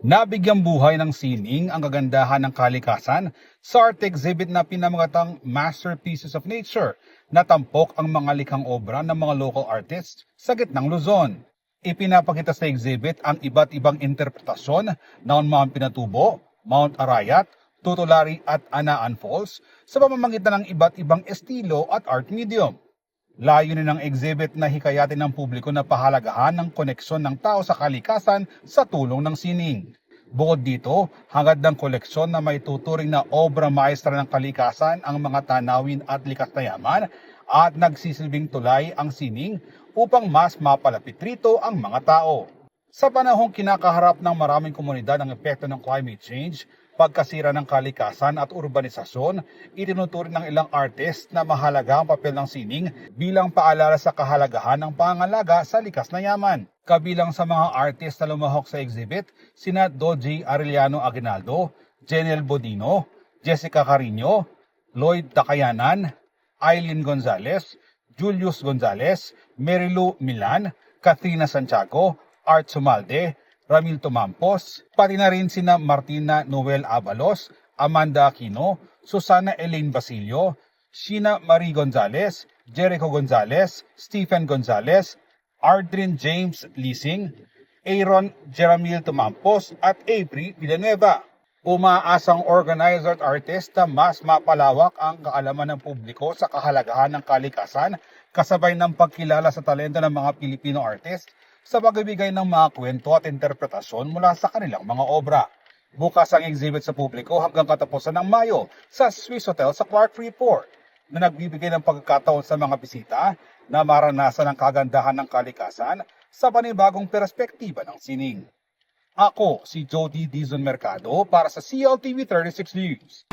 Nabigyang buhay ng sining ang kagandahan ng kalikasan sa art exhibit na pinamagatang Masterpieces of Nature na tampok ang mga likhang obra ng mga local artists sa gitnang Luzon. Ipinapakita sa exhibit ang iba't ibang interpretasyon ng Mount Pinatubo, Mount Arayat, Tutulari at Anaan Falls sa pamamagitan ng iba't ibang estilo at art medium. Layunin ng exhibit na hikayatin ng publiko na pahalagahan ng koneksyon ng tao sa kalikasan sa tulong ng sining. Bukod dito, hangad ng koleksyon na may tuturing na obra maestra ng kalikasan ang mga tanawin at likas na yaman at nagsisilbing tulay ang sining upang mas mapalapit rito ang mga tao. Sa panahong kinakaharap ng maraming komunidad ang epekto ng climate change, pagkasira ng kalikasan at urbanisasyon, itinuturing ng ilang artist na mahalaga ang papel ng sining bilang paalala sa kahalagahan ng pangalaga sa likas na yaman. Kabilang sa mga artist na lumahok sa exhibit, sina Doji Arellano Aguinaldo, Jenel Bodino, Jessica Carino, Lloyd Takayanan, Eileen Gonzalez, Julius Gonzalez, Marilu Milan, Katrina Santiago, Art Sumalde, Ramil Tumampos, pati na rin sina Martina Noel Abalos, Amanda Aquino, Susana Elaine Basilio, Sheena Marie Gonzalez, Jericho Gonzalez, Stephen Gonzalez, Ardrin James Lising, Aaron Jeramil Tumampos at April Villanueva. Umaasang organizer at artist na mas mapalawak ang kaalaman ng publiko sa kahalagahan ng kalikasan kasabay ng pagkilala sa talento ng mga Pilipino artist sa pagbibigay ng mga kwento at interpretasyon mula sa kanilang mga obra. Bukas ang exhibit sa publiko hanggang katapusan ng Mayo sa Swiss Hotel sa Clark Freeport na nagbibigay ng pagkakataon sa mga bisita na maranasan ang kagandahan ng kalikasan sa panibagong perspektiba ng sining. Ako si Jody Dizon Mercado para sa CLTV 36 News.